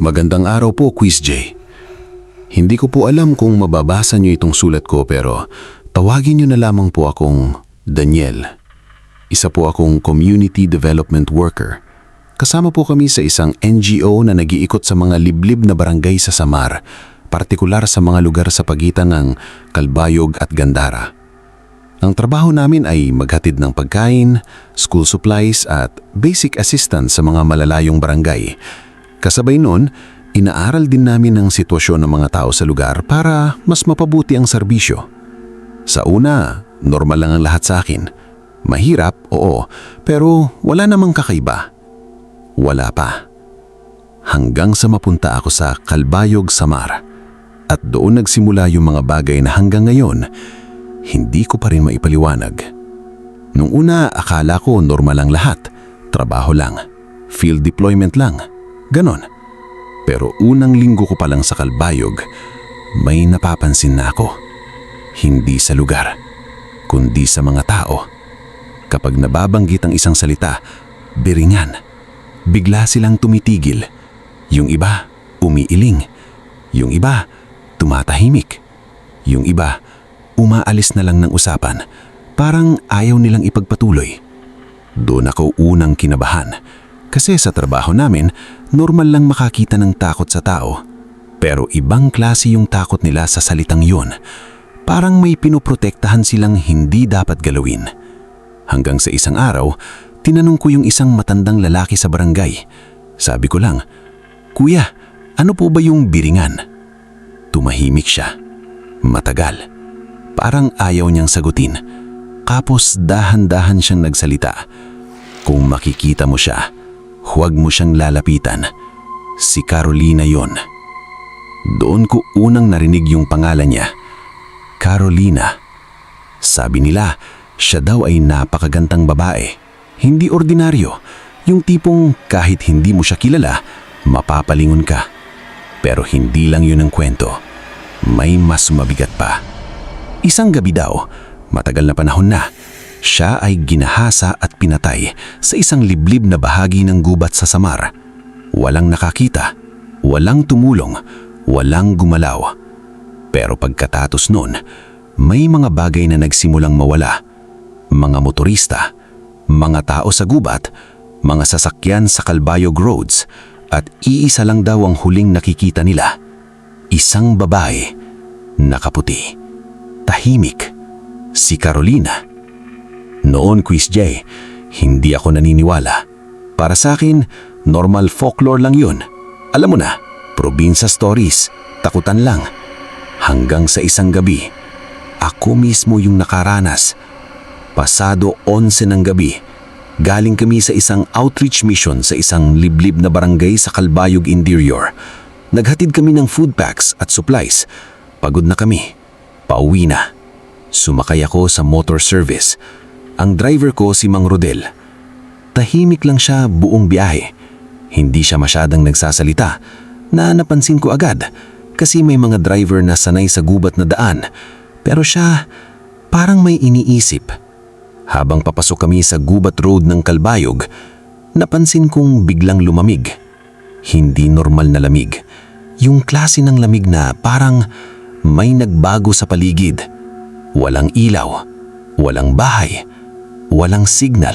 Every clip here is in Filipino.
Magandang araw po, Quiz J. Hindi ko po alam kung mababasa niyo itong sulat ko pero tawagin niyo na lamang po akong Daniel. Isa po akong Community Development Worker. Kasama po kami sa isang NGO na nag-iikot sa mga liblib na barangay sa Samar, partikular sa mga lugar sa pagitan ng Calbayog at Gandara. Ang trabaho namin ay maghatid ng pagkain, school supplies at basic assistance sa mga malalayong barangay. Kasabay nun, inaaral din namin ang sitwasyon ng mga tao sa lugar para mas mapabuti ang serbisyo. Sa una, normal lang ang lahat sa akin. Mahirap, oo, pero wala namang kakaiba. Wala pa. Hanggang sa mapunta ako sa Calbayog, Samar. At doon nagsimula yung mga bagay na hanggang ngayon, hindi ko pa rin maipaliwanag. Nung una, akala ko normal lang lahat. Trabaho lang. Field deployment lang. Ganon. Pero unang linggo ko pa lang sa Calbayog, may napapansin na ako. Hindi sa lugar, kundi sa mga tao. Kapag nababanggit ang isang salita, biringan. Bigla silang tumitigil. Yung iba, umiiling. Yung iba, tumatahimik. Yung iba, umaalis na lang ng usapan. Parang ayaw nilang ipagpatuloy. Doon ako unang kinabahan. Kasi sa trabaho namin, normal lang makakita ng takot sa tao. Pero ibang klase yung takot nila sa salitang yun. Parang may pinoprotektahan silang hindi dapat galawin. Hanggang sa isang araw, tinanong ko yung isang matandang lalaki sa barangay. Sabi ko lang, "Kuya, ano po ba yung biringan?" Tumahimik siya. Matagal. Parang ayaw niyang sagutin. Kapos dahan-dahan siyang nagsalita. "Kung makikita mo siya, huwag mo siyang lalapitan. Si Carolina yon." Doon ko unang narinig yung pangalan niya. Carolina. Sabi nila, siya daw ay napakagandang babae. Hindi ordinaryo. Yung tipong kahit hindi mo siya kilala, mapapalingon ka. Pero hindi lang yun ang kwento. May mas mabigat pa. Isang gabi daw, matagal na panahon na, siya ay ginahasa at pinatay sa isang liblib na bahagi ng gubat sa Samar. Walang nakakita, walang tumulong, walang gumalaw. Pero pagkatapos nun, may mga bagay na nagsimulang mawala. Mga motorista, mga tao sa gubat, mga sasakyan sa Calbayog Roads, at iisa lang daw ang huling nakikita nila. Isang babae, nakaputi, tahimik, si Carolina. Noon, Quiz J, hindi ako naniniwala. Para sa akin, normal folklore lang yun. Alam mo na, probinsya stories, takutan lang. Hanggang sa isang gabi, ako mismo yung nakaranas. Pasado 11 ng gabi, galing kami sa isang outreach mission sa isang liblib na barangay sa Calbayog Interior. Naghatid kami ng food packs at supplies. Pagod na kami. Pauwi na. Sumakay ako sa motor service. Ang driver ko si Mang Rodel. Tahimik lang siya buong biyahe. Hindi siya masyadang nagsasalita na napansin ko agad kasi may mga driver na sanay sa gubat na daan. Pero siya parang may iniisip. Habang papasok kami sa gubat road ng Calbayog, napansin kong biglang lumamig. Hindi normal na lamig. Yung klase ng lamig na parang may nagbago sa paligid. Walang ilaw, walang bahay, walang signal.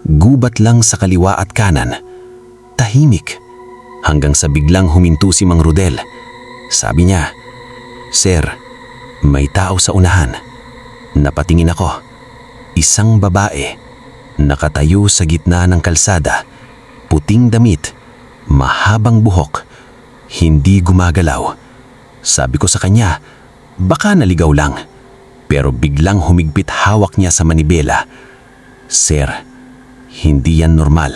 Gubat lang sa kaliwa at kanan. Tahimik. Hanggang sa biglang huminto si Mang Rodel. Sabi niya, "Sir, may tao sa unahan." Napatingin ako. Isang babae, nakatayo sa gitna ng kalsada, puting damit, mahabang buhok, hindi gumagalaw. Sabi ko sa kanya, baka naligaw lang. Pero biglang humigpit hawak niya sa manibela. "Sir, hindi yan normal."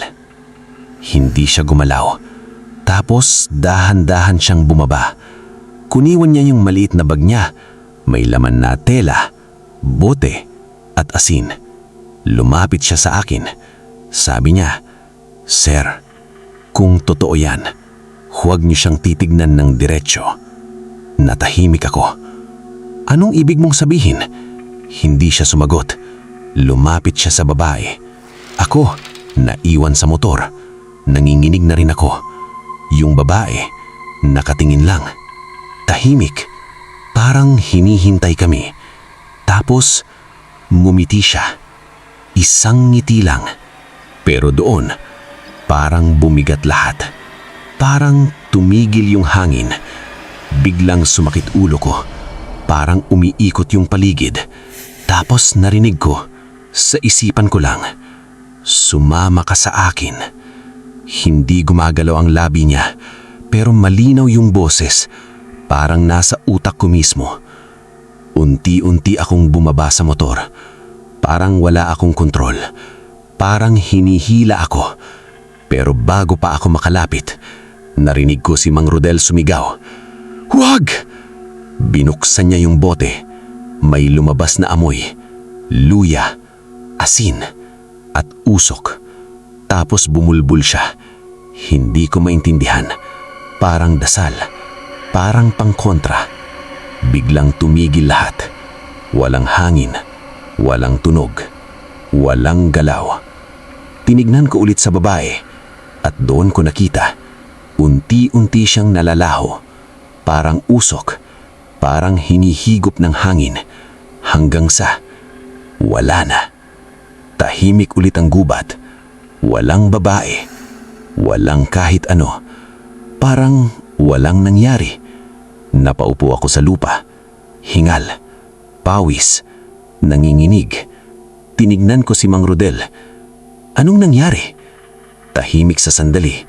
Hindi siya gumalaw. Tapos dahan-dahan siyang bumaba. Kuniwan niya yung maliit na bag niya. May laman na tela, bote, at asin. Lumapit siya sa akin. Sabi niya, "Sir, kung totoo yan, huwag niyo siyang titignan ng diretsyo." Natahimik ako. "Anong ibig mong sabihin?" Hindi siya sumagot. Lumapit siya sa babae. Ako, naiwan sa motor. Nanginginig na rin ako. Yung babae, nakatingin lang. Tahimik, parang hinihintay kami. Tapos, ngumiti siya. Isang ngiti lang. Pero doon, parang bumigat lahat. Parang tumigil yung hangin. Biglang sumakit ulo ko. Parang umiikot yung paligid. Tapos narinig ko, sa isipan ko lang, sumama ka sa akin. Hindi gumagalaw ang labi niya, pero malinaw yung boses, parang nasa utak ko mismo. Unti-unti akong bumaba sa motor. Parang wala akong kontrol. Parang hinihila ako. Pero bago pa ako makalapit, narinig ko si Mang Rodel sumigaw. "Huwag!" Binuksan niya yung bote. May lumabas na amoy. Luya, asin, at usok. Tapos bumulbul siya. Hindi ko maintindihan. Parang dasal. Parang pangkontra. Biglang tumigil lahat. Walang hangin. Walang tunog. Walang galaw. Tinignan ko ulit sa babae. At doon ko nakita. Unti-unti siyang nalalaho. Parang usok. Parang hinihigop ng hangin. Hanggang sa wala na. Tahimik ulit ang gubat. Walang babae. Walang kahit ano. Parang walang nangyari. Napaupo ako sa lupa. Hingal. Pawis. Nanginginig. Tinignan ko si Mang Rodel. Anong nangyari? Tahimik sa sandali.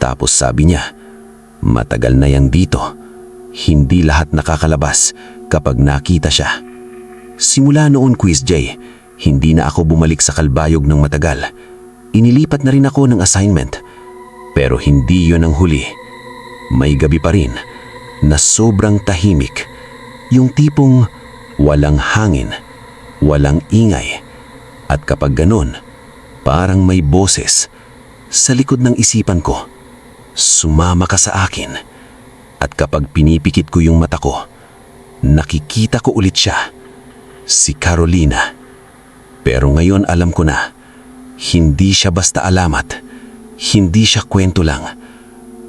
Tapos sabi niya, matagal na yang dito. Hindi lahat nakakalabas kapag nakita siya. Simula noon, Quiz J, hindi na ako bumalik sa Kalbayog ng matagal. Inilipat na rin ako ng assignment. Pero hindi yon ang huli. May gabi pa rin na sobrang tahimik. Yung tipong walang hangin, walang ingay. At kapag ganun, parang may boses sa likod ng isipan ko. Sumama ka sa akin. At kapag pinipikit ko yung mata ko, nakikita ko ulit siya. Si Carolina. Pero ngayon alam ko na, hindi siya basta alamat. Hindi siya kwento lang.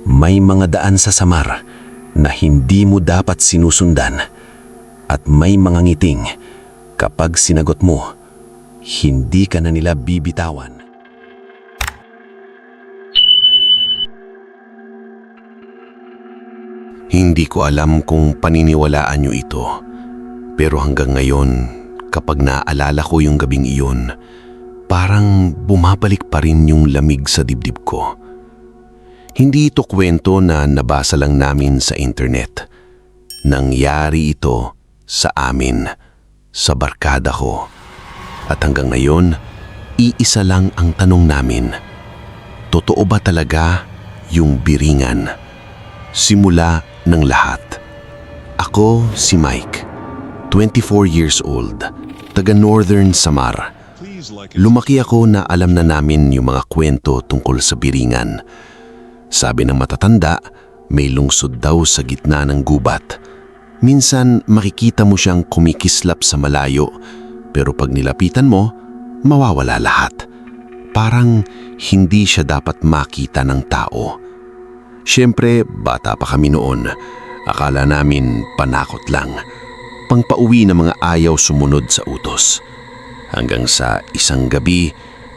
May mga daan sa samar na hindi mo dapat sinusundan. At may mga ngiting, kapag sinagot mo, hindi ka na nila bibitawan. Hindi ko alam kung paniniwalaan niyo ito. Pero hanggang ngayon, kapag naaalala ko yung gabing iyon, parang bumabalik pa rin yung lamig sa dibdib ko. Hindi ito kwento na nabasa lang namin sa internet. Nangyari ito sa amin, sa barkada ko. At hanggang ngayon, iisa lang ang tanong namin. Totoo ba talaga yung biringan? Simula ng lahat. Ako si Mike, 24 years old, taga Northern Samar. Lumaki ako na alam na namin yung mga kwento tungkol sa biringan. Sabi ng matatanda, may lungsod daw sa gitna ng gubat. Minsan makikita mo siyang kumikislap sa malayo, pero pag nilapitan mo, mawawala lahat. Parang hindi siya dapat makita ng tao. Siyempre, bata pa kami noon. Akala namin panakot lang. Pangpauwi ng mga ayaw sumunod sa utos. Hanggang sa isang gabi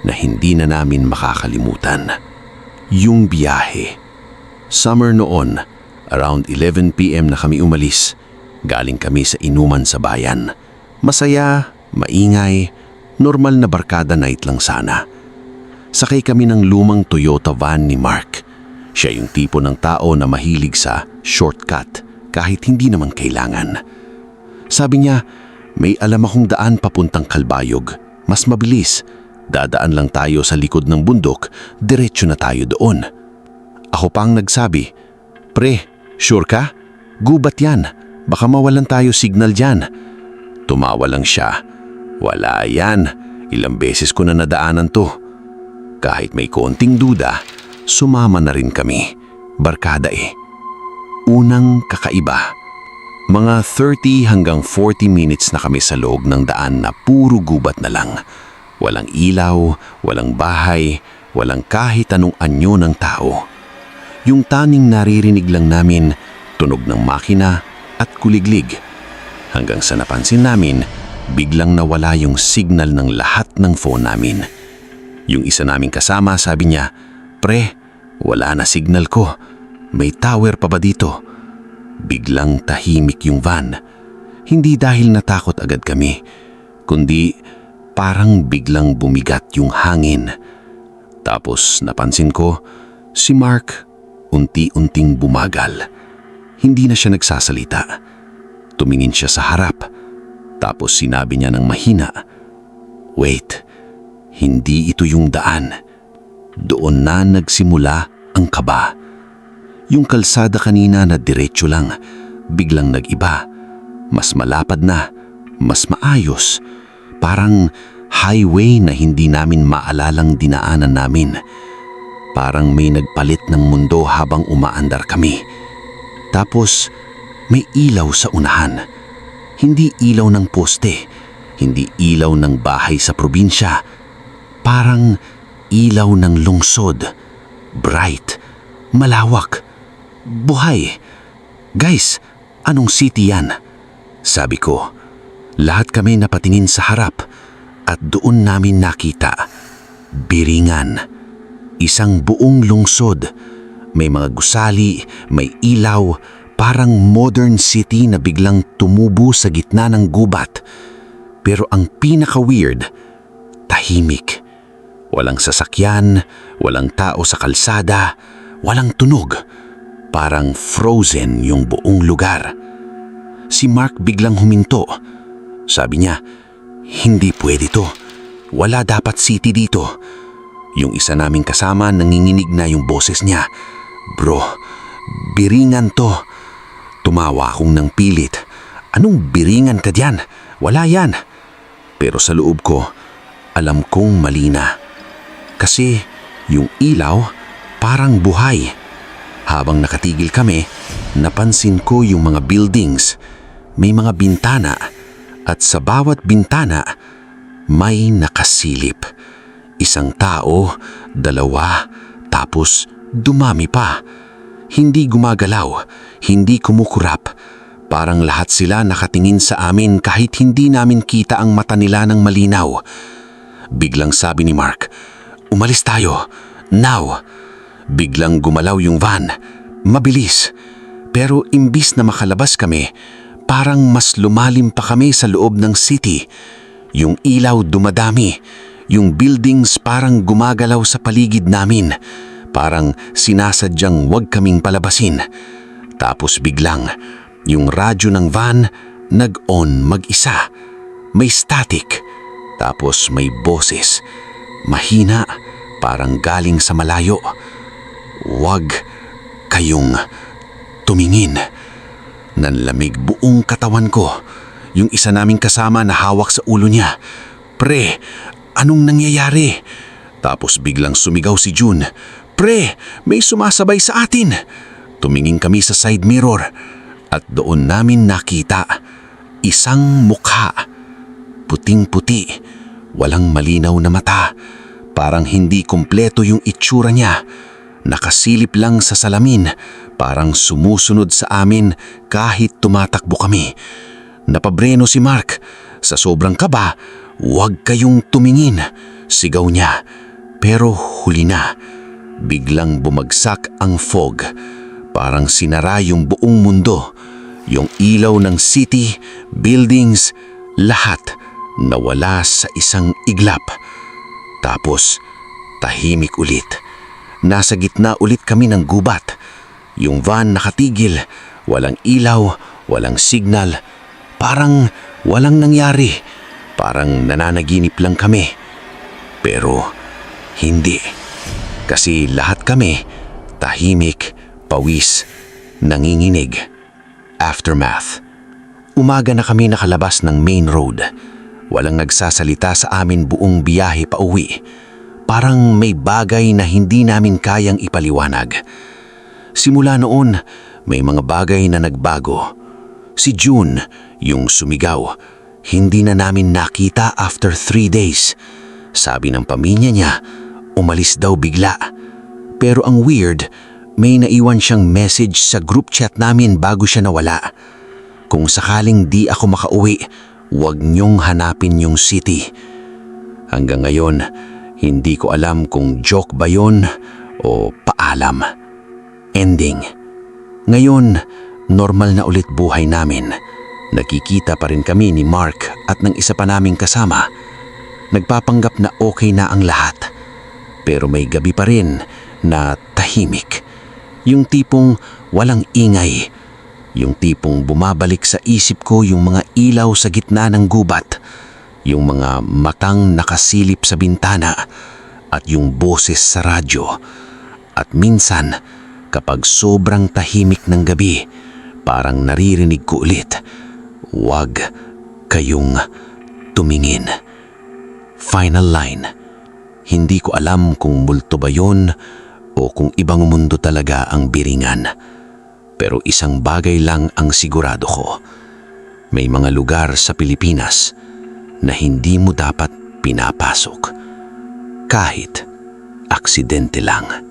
na hindi na namin makakalimutan. Yung biyahe. Summer noon, around 11 p.m. na kami umalis. Galing kami sa inuman sa bayan. Masaya, maingay, normal na barkada night lang sana. Sakay kami ng lumang Toyota van ni Mark. Siya yung tipo ng tao na mahilig sa shortcut kahit hindi naman kailangan. Sabi niya, may alam akong daan papuntang Kalbayog. Mas mabilis. Dadaan lang tayo sa likod ng bundok, diretso na tayo doon. Ako pang nagsabi, pre, sure ka? Gubat yan. Baka mawalan tayo signal dyan. Tumawa lang siya. Wala yan. Ilang beses ko na nadaanan to. Kahit may konting duda, sumama na rin kami. Barkada eh. Unang kakaiba. Mga 30 hanggang 40 minutes na kami sa loob ng daan na puro gubat na lang. Walang ilaw, walang bahay, walang kahit anong anyo ng tao. Yung tanging naririnig lang namin, tunog ng makina at kuliglig. Hanggang sa napansin namin, biglang nawala yung signal ng lahat ng phone namin. Yung isa naming kasama sabi niya, "Pre, wala na signal ko. May tower pa ba dito?" Biglang tahimik yung van. Hindi dahil natakot agad kami, kundi parang biglang bumigat yung hangin. Tapos napansin ko, si Mark unti-unting bumagal. Hindi na siya nagsasalita. Tumingin siya sa harap. Tapos sinabi niya ng mahina, "Wait, hindi ito yung daan." Doon na nagsimula ang kaba. Yung kalsada kanina na diretso lang, biglang nag-iba. Mas malapad na, mas maayos. Parang highway na hindi namin maalalang dinaanan namin. Parang may nagpalit ng mundo habang umaandar kami. Tapos may ilaw sa unahan. Hindi ilaw ng poste, hindi ilaw ng bahay sa probinsya. Parang ilaw ng lungsod. Bright, malawak, buhay. "Guys, anong city yan?" sabi ko. Lahat kami napatingin sa harap at doon namin nakita. Biringan. Isang buong lungsod. May mga gusali, may ilaw, parang modern city na biglang tumubo sa gitna ng gubat. Pero ang pinaka-weird, tahimik. Walang sasakyan, walang tao sa kalsada, walang tunog. Parang frozen yung buong lugar. Si Mark biglang huminto. Sabi niya, "Hindi pwede to. Wala dapat city dito." Yung isa naming kasama nanginginig na yung boses niya, "Bro, biringan to." Tumawa akong nang pilit. "Anong biringan ka diyan? Wala yan." Pero sa loob ko, alam kong mali na. Kasi yung ilaw parang buhay. Habang nakatigil kami, napansin ko yung mga buildings. May mga bintana at sa bawat bintana may nakasilip. Isang tao, dalawa, tapos dumami pa. Hindi gumagalaw, hindi kumukurap. Parang lahat sila nakatingin sa amin kahit hindi namin kita ang mata nila ng malinaw. Biglang sabi ni Mark, "Umalis tayo, now." Biglang gumalaw yung van, mabilis. Pero imbis na makalabas kami, parang mas lumalim pa kami sa loob ng city. Yung ilaw dumadami, yung buildings parang gumagalaw sa paligid namin. Parang sinasadyang wag kaming palabasin. Tapos biglang, yung radyo ng van nag-on mag-isa. May static, tapos may boses. Mahina, parang galing sa malayo. "Wag kayong tumingin." Nanlamig buong katawan ko. Yung isa naming kasama na hawak sa ulo niya, "Pre, anong nangyayari?" Tapos biglang sumigaw si June, "Pre, may sumasabay sa atin." Tumingin kami sa side mirror at doon namin nakita isang mukha. Puting-puti, walang malinaw na mata. Parang hindi kumpleto yung itsura niya. Nakasilip lang sa salamin, parang sumusunod sa amin kahit tumatakbo kami. Napabreno si Mark. Sa sobrang kaba, "Huwag kayong tumingin," sigaw niya. Pero huli na. Biglang bumagsak ang fog. Parang sinara yung buong mundo. Yung ilaw ng city, buildings, lahat nawala sa isang iglap. Tapos, tahimik ulit. Nasa gitna ulit kami ng gubat. Yung van nakatigil, walang ilaw, walang signal. Parang walang nangyari. Parang nananaginip lang kami. Pero hindi. Kasi lahat kami, tahimik, pawis, nanginginig. Aftermath. Umaga na kami nakalabas ng main road. Walang nagsasalita sa amin buong biyahe pa uwi. Parang may bagay na hindi namin kayang ipaliwanag. Simula noon, may mga bagay na nagbago. Si June, yung sumigaw, hindi na namin nakita after 3 days. Sabi ng pamilya niya, umalis daw bigla. Pero ang weird, may naiwan siyang message sa group chat namin bago siya nawala. Kung sakaling di ako makauwi, huwag niyong hanapin yung city. Hanggang ngayon, hindi ko alam kung joke ba yon o paalam. Ending. Ngayon, normal na ulit buhay namin. Nakikita pa rin kami ni Mark at ng isa pa naming kasama. Nagpapanggap na okay na ang lahat. Pero may gabi pa rin na tahimik. Yung tipong walang ingay. Yung tipong bumabalik sa isip ko yung mga ilaw sa gitna ng gubat. Yung mga matang nakasilip sa bintana at yung boses sa radyo. At minsan, kapag sobrang tahimik ng gabi, parang naririnig ko ulit, huwag kayong tumingin. Final line. Hindi ko alam kung multo ba yun o kung ibang mundo talaga ang biringan. Pero isang bagay lang ang sigurado ko. May mga lugar sa Pilipinas na hindi mo dapat pinapasok. Kahit aksidente lang.